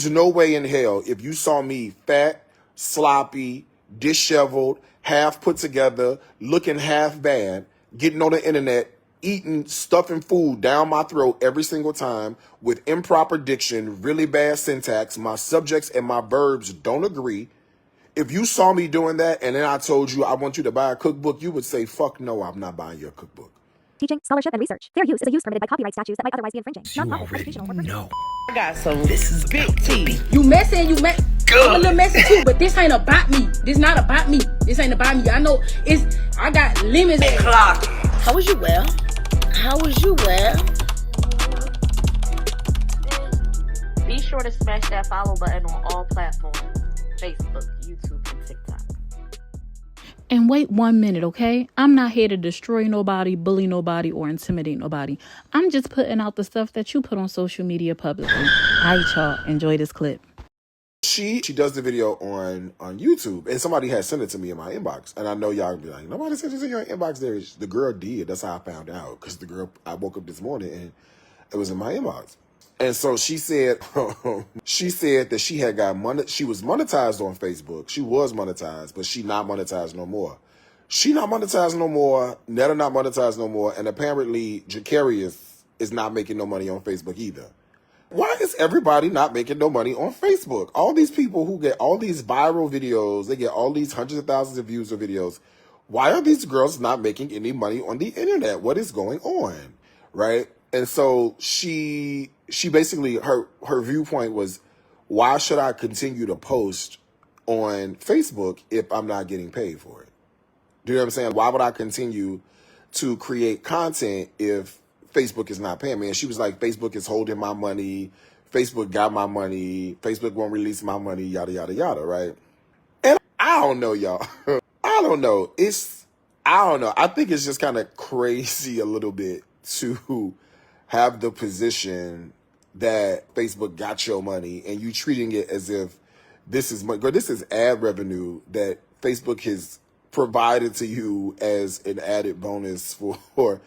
There's no way in hell if you saw me fat, sloppy, disheveled, half put together, looking half bad, getting on the internet, eating, stuffing food down my throat every single time with improper diction, really bad syntax, my subjects and my verbs don't agree. If you saw me doing that and then I told you I want you to buy a cookbook, you would say, fuck no, I'm not buying your cookbook. Teaching, scholarship, and research. Fair use is a use permitted by copyright statutes that might otherwise be infringing. You already know. I got some big teeth. You messing, you mess. I'm a little messy too, but this ain't about me. This not about me. This ain't about me. I know I got limits. Clock. How was you well? How was you well? Be sure to smash that follow button on all platforms. Facebook, YouTube, and TikTok. And wait 1 minute, okay? I'm not here to destroy nobody, bully nobody, or intimidate nobody. I'm just putting out the stuff that you put on social media publicly. All right, y'all. Enjoy this clip. She does the video on YouTube, and somebody had sent it to me in my inbox. And I know y'all be like, nobody sent this in your inbox. The girl did. That's how I found out, because the girl, I woke up this morning and it was in my inbox. And so she said, that she had got money. She was monetized on Facebook. She was monetized, but she not monetized no more. She not monetized no more. Netta not monetized no more. And apparently, Darius is not making no money on Facebook either. Why is everybody not making no money on Facebook? All these people who get all these viral videos, they get all these hundreds of thousands of views of videos. Why are these girls not making any money on the internet? What is going on? Right? And so she basically, her viewpoint was, why should I continue to post on Facebook if I'm not getting paid for it? Do you know what I'm saying? Why would I continue to create content if Facebook is not paying me? And she was like, Facebook is holding my money. Facebook got my money. Facebook won't release my money, yada, yada, yada, right? And I don't know, y'all. I don't know. I don't know. I think it's just kind of crazy a little bit to have the position that Facebook got your money and you treating it as if this is money. Girl, this is ad revenue that Facebook has provided to you as an added bonus for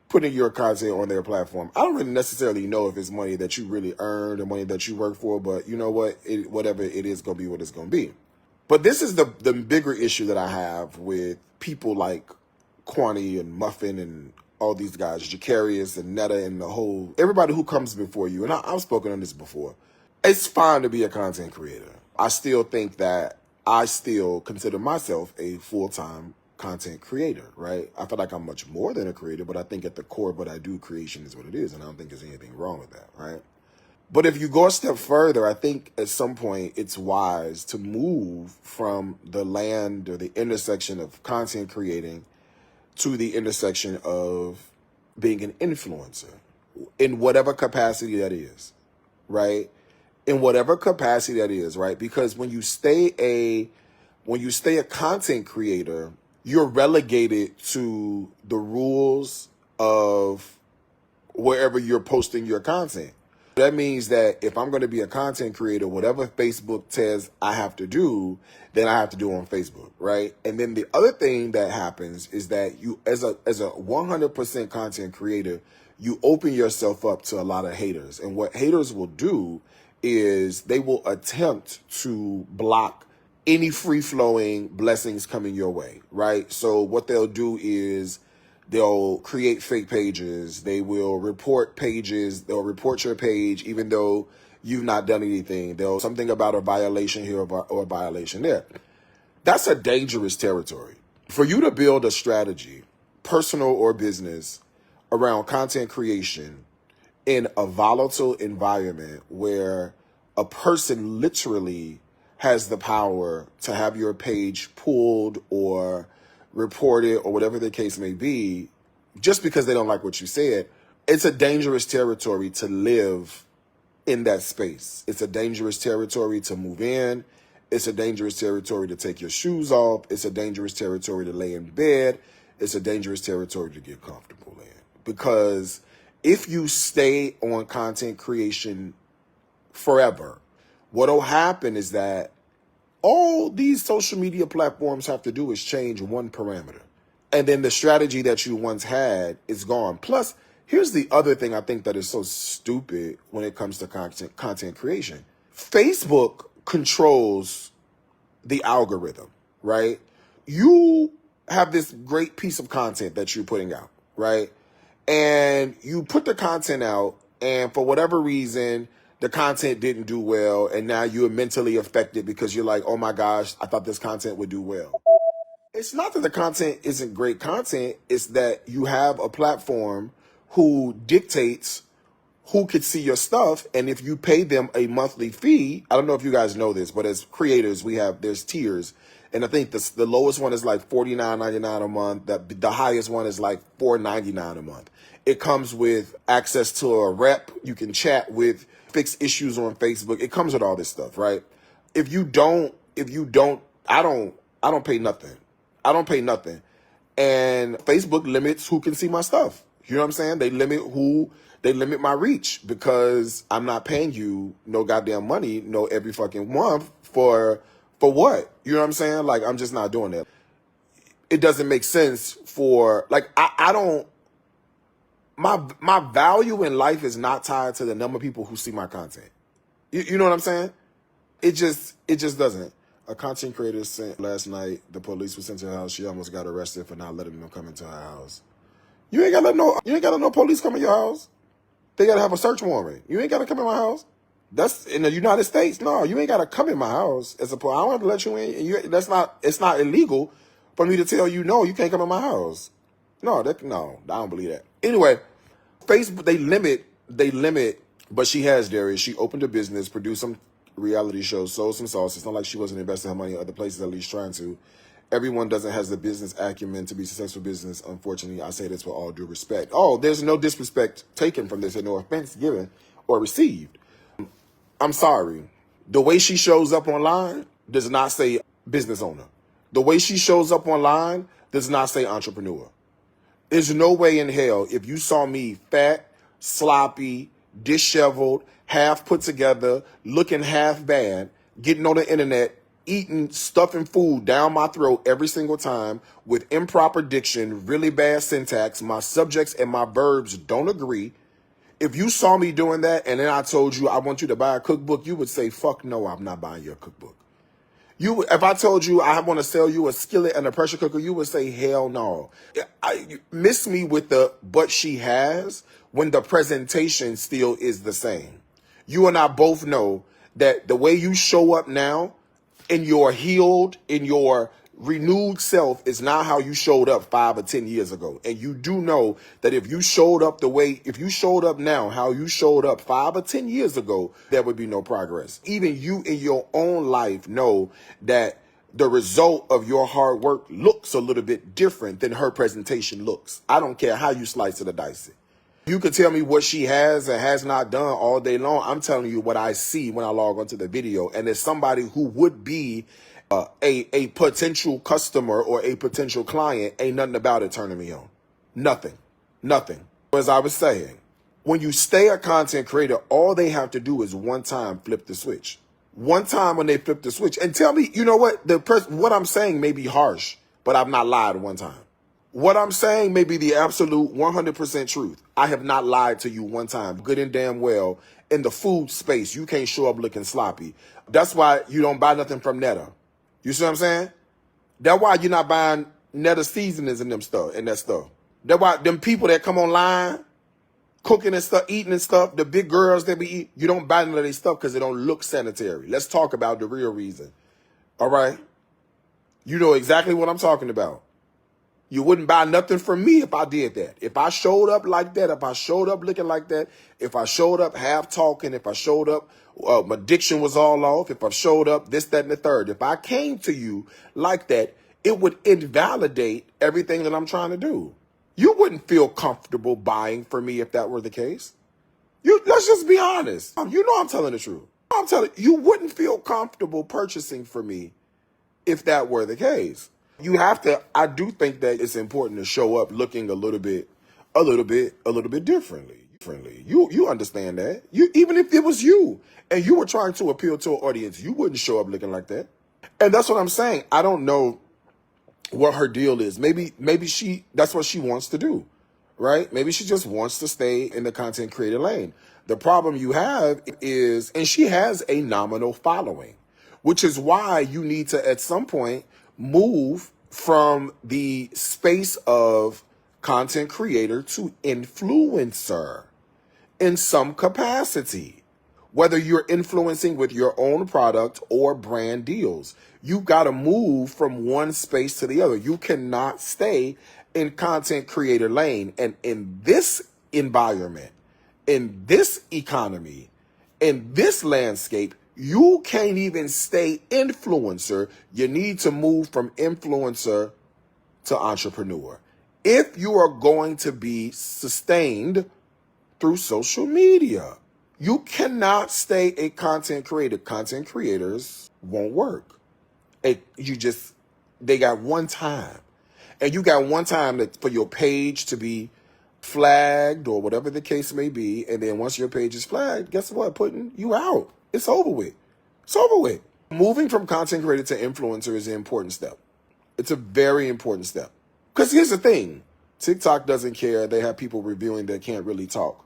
putting your content on their platform. I don't really necessarily know if it's money that you really earned or money that you work for, but you know what? Whatever it is going to be what it's going to be. But this is the bigger issue that I have with people like Quani and Muffin and all these guys, Jacarius and Netta and everybody who comes before you. And I've spoken on this before. It's fine to be a content creator. I still think that I still consider myself a full-time content creator, right? I feel like I'm much more than a creator, but I think at the core of what I do, creation is what it is. And I don't think there's anything wrong with that, right? But if you go a step further, I think at some point it's wise to move from the land or the intersection of content creating to the intersection of being an influencer in whatever capacity that is, right? In whatever capacity that is, right? Because when you stay a content creator, you're relegated to the rules of wherever you're posting your content. That means that if I'm going to be a content creator, whatever Facebook says I have to do, then I have to do on Facebook, right? And then the other thing that happens is that you, as a 100% content creator, you open yourself up to a lot of haters. And what haters will do is they will attempt to block any free-flowing blessings coming your way, right? So what they'll do is they'll create fake pages. They will report pages. They'll report your page even though you've not done anything. They'll something about a violation here or a violation there. That's a dangerous territory. For you to build a strategy, personal or business, around content creation in a volatile environment where a person literally has the power to have your page pulled or reported or whatever the case may be, just because they don't like what you said, it's a dangerous territory to live in that space. It's a dangerous territory to move in. It's a dangerous territory to take your shoes off. It's a dangerous territory to lay in bed. It's a dangerous territory to get comfortable in. Because if you stay on content creation forever, what'll happen is that all these social media platforms have to do is change one parameter. And then the strategy that you once had is gone. Plus, here's the other thing I think that is so stupid when it comes to content creation. Facebook controls the algorithm, right? You have this great piece of content that you're putting out, right? And you put the content out, and for whatever reason, the content didn't do well, and now you're mentally affected because you're like, oh my gosh, I thought this content would do well. It's not that the content isn't great content, it's that you have a platform who dictates who could see your stuff, and if you pay them a monthly fee, I don't know if you guys know this, but as creators, there's tiers, and I think the lowest one is like $49.99 a month. The highest one is like $4.99 a month. It comes with access to a rep. You can chat with, fix issues on Facebook. It comes with all this stuff, right? If you don't, I don't pay nothing. I don't pay nothing. And Facebook limits who can see my stuff. You know what I'm saying? They limit my reach because I'm not paying you no goddamn money, no every fucking month for what? You know what I'm saying? Like, I'm just not doing that. It doesn't make sense for, like, I don't, my value in life is not tied to the number of people who see my content. You know what I'm saying? It just doesn't. A content creator sent last night, the police was sent to her house. She almost got arrested for not letting them come into her house. You ain't gotta let no police come in your house. They gotta have a search warrant. You ain't gotta come in my house. That's in the United States. No, you ain't gotta come in my house. I don't have to let you in. It's not illegal for me to tell you, no, you can't come in my house. No, I don't believe that. Anyway, Facebook, they limit, but she has, Darius. She opened a business, produced some reality shows, sold some sauce. It's not like she wasn't investing her money in other places, at least trying to. Everyone doesn't have the business acumen to be successful business. Unfortunately, I say this with all due respect. Oh, there's no disrespect taken from this and no offense given or received. I'm sorry. The way she shows up online does not say business owner. The way she shows up online does not say entrepreneur. There's no way in hell if you saw me fat, sloppy, disheveled, half put together, looking half bad, getting on the internet, eating, stuffing food down my throat every single time with improper diction, really bad syntax, my subjects and my verbs don't agree. If you saw me doing that and then I told you I want you to buy a cookbook, you would say, fuck no, I'm not buying your cookbook. If I told you I want to sell you a skillet and a pressure cooker, you would say, hell no. Miss me with the but she has when the presentation still is the same. You and I both know that the way you show up now in your healed, in your renewed self is not how you showed up 5 or 10 years ago. And you do know that if you showed up now, how you showed up 5 or 10 years ago, there would be no progress. Even you in your own life know that the result of your hard work looks a little bit different than her presentation looks. I don't care how you slice it or dice it. You could tell me what she has and has not done all day long. I'm telling you what I see when I log onto the video. And as somebody who would be a potential customer or a potential client, ain't nothing about it turning me on. Nothing. As I was saying, when you stay a content creator, all they have to do is one time flip the switch. One time when they flip the switch and tell me, you know what, what I'm saying may be harsh, but I've not lied one time. What I'm saying may be the absolute 100% truth. I have not lied to you one time. Good and damn well, in the food space, you can't show up looking sloppy. That's why you don't buy nothing from Netta. You see what I'm saying? That's why you're not buying Netta seasonings and that stuff. That's why them people that come online, cooking and stuff, eating and stuff, the big girls that be eat, you don't buy none of their stuff because it don't look sanitary. Let's talk about the real reason. All right? You know exactly what I'm talking about. You wouldn't buy nothing from me if I did that. If I showed up like that, if I showed up looking like that, if I showed up half talking, if I showed up, my diction was all off, if I showed up this, that, and the third, if I came to you like that, it would invalidate everything that I'm trying to do. You wouldn't feel comfortable buying from me if that were the case. Let's just be honest. You know I'm telling the truth. I'm telling you, wouldn't feel comfortable purchasing from me if that were the case. You have to, I do think that it's important to show up looking a little bit differently. You understand that. Even if it was you and you were trying to appeal to an audience, you wouldn't show up looking like that. And that's what I'm saying. I don't know what her deal is. Maybe that's what she wants to do, right? Maybe she just wants to stay in the content creator lane. The problem you have is, and she has a nominal following, which is why you need to, at some point, move from the space of content creator to influencer in some capacity. Whether you're influencing with your own product or brand deals, you got to move from one space to the other. You cannot stay in content creator lane. And in this environment, in this economy, in this landscape, you can't even stay influencer. You need to move from influencer to entrepreneur. If you are going to be sustained through social media, you cannot stay a content creator. Content creators won't work. They got one time. And you got one time for your page to be flagged or whatever the case may be. And then once your page is flagged, guess what? Putting you out. It's over with. It's over with. Moving from content creator to influencer is an important step. It's a very important step. Because here's the thing. TikTok doesn't care. They have people reviewing that can't really talk.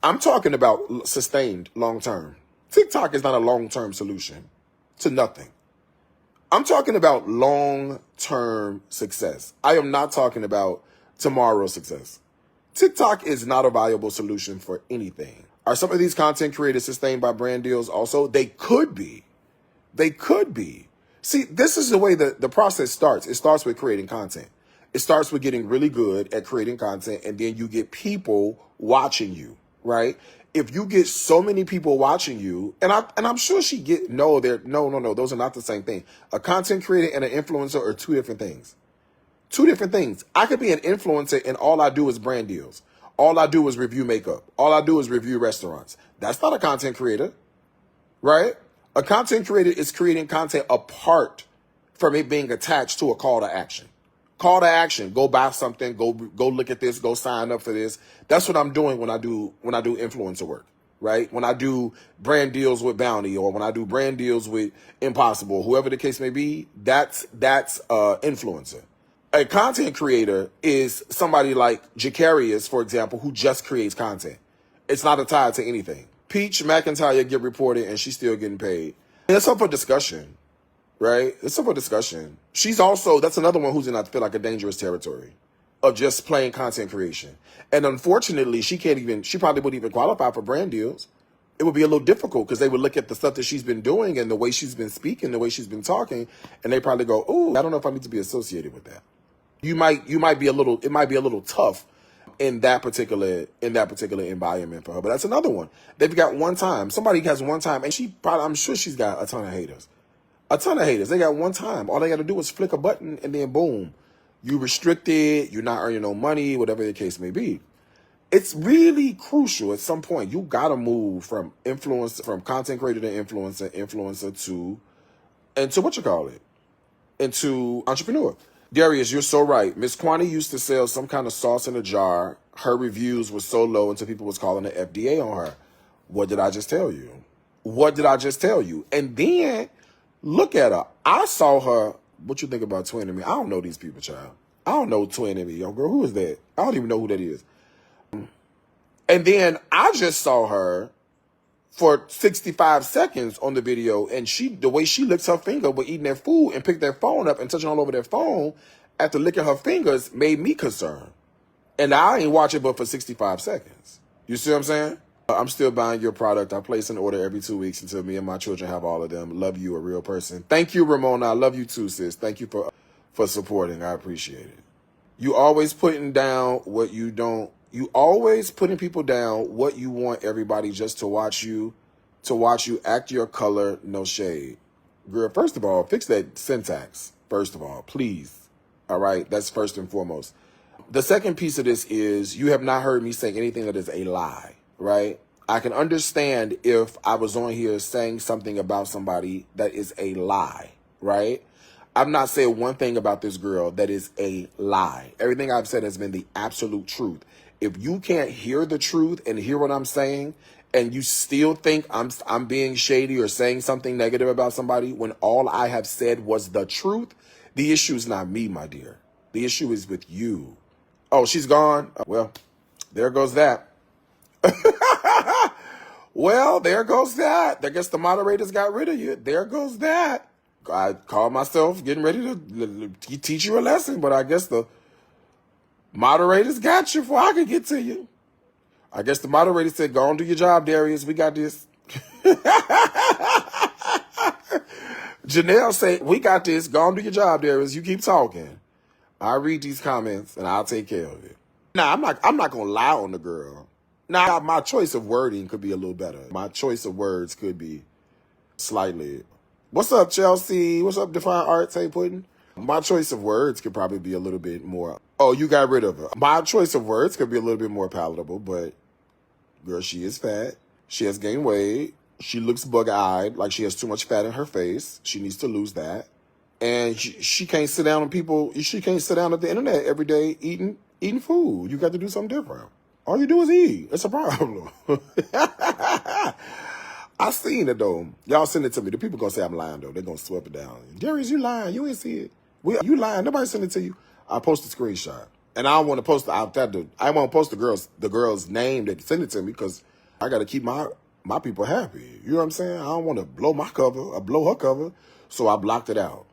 I'm talking about sustained long-term. TikTok is not a long-term solution to nothing. I'm talking about long-term success. I am not talking about tomorrow's success. TikTok is not a viable solution for anything. Are some of these content creators sustained by brand deals also? They could be. They could be. See, this is the way the process starts. It starts with creating content. It starts with getting really good at creating content, and then you get people watching you, right? If you get so many people watching you, and I'm sure no, those are not the same thing. A content creator and an influencer are two different things. Two different things. I could be an influencer and all I do is brand deals. All I do is review makeup. All I do is review restaurants. That's not a content creator, right? A content creator is creating content apart from it being attached to a call to action. Call to action. Go buy something. Go look at this. Go sign up for this. That's what I'm doing when I do influencer work, right? When I do brand deals with Bounty, or when I do brand deals with Impossible, whoever the case may be, that's influencer. A content creator is somebody like Jacarius, for example, who just creates content. It's not tied to anything. Peach McIntyre get reported and she's still getting paid. And it's up for discussion, right? It's up for discussion. That's another one who's in, I feel like, a dangerous territory of just plain content creation. And unfortunately, she probably wouldn't even qualify for brand deals. It would be a little difficult because they would look at the stuff that she's been doing and the way she's been speaking, the way she's been talking, and they probably go, "Ooh, I don't know if I need to be associated with that." It might be a little tough in that particular environment for her. But that's another one. They've got one time. Somebody has one time, and I'm sure she's got a ton of haters. A ton of haters. They got one time. All they got to do is flick a button, and then boom, you restricted. You're not earning no money, whatever the case may be. It's really crucial at some point. You got to move from content creator to influencer to into entrepreneur. Darius, you're so right. Mz Quani used to sell some kind of sauce in a jar. Her reviews were so low until people was calling the FDA on her. What did I just tell you? What did I just tell you? And then look at her. I saw her. What you think about Twin and Me? I don't know these people, child. I don't know Twin and Me. Yo, girl, who is that? I don't even know who that is. And then I just saw her for 65 seconds on the video, and the way she licks her finger with eating their food and picked their phone up and touching all over their phone after licking her fingers made me concerned. And I ain't watching but for 65 seconds. You see what I'm saying? I'm still buying your product. I place an order every 2 weeks until me and my children have all of them. Love you, a real person. Thank you, Ramona. I love you too, sis. Thank you for supporting. I appreciate it. You always putting down what you don't. You always putting people down what you want everybody just to watch you act your color, no shade. Girl, first of all, fix that syntax. First of all, please. All right, that's first and foremost. The second piece of this is you have not heard me say anything that is a lie, right? I can understand if I was on here saying something about somebody that is a lie, right? I've not said one thing about this girl that is a lie. Everything I've said has been the absolute truth. If you can't hear the truth and hear what I'm saying, and you still think I'm being shady or saying something negative about somebody when all I have said was the truth, the issue is not me, my dear. The issue is with you. Oh, she's gone? Well, there goes that. Well, there goes that. I guess the moderators got rid of you. There goes that. I call myself getting ready to teach you a lesson, but I guess the moderators got you before I could get to you. I guess the moderator said, go on, do your job, Darius. We got this. Janelle said, we got this. Go on, do your job, Darius. You keep talking. I read these comments and I'll take care of it. Now, I'm not going to lie on the girl. Now, my choice of wording could be a little better. My choice of words could be slightly. What's up, Chelsea? What's up, Define Arts? Hey, Pudding? My choice of words could probably be a little bit more. Oh, you got rid of her. My choice of words could be a little bit more palatable, but girl, she is fat. She has gained weight. She looks bug-eyed, like she has too much fat in her face. She needs to lose that. And she can't sit down she can't sit down at the internet every day eating food. You got to do something different. All you do is eat. It's a problem. I seen it, though. Y'all send it to me. The people going to say I'm lying, though. They're going to sweep it down. Darius, you lying. You ain't see it. You lying. Nobody sent it to you. I post a screenshot. And I don't want to post I won't post the girl's name that sent it to me because I got to keep my people happy. You know what I'm saying? I don't want to blow my cover or blow her cover. So I blocked it out.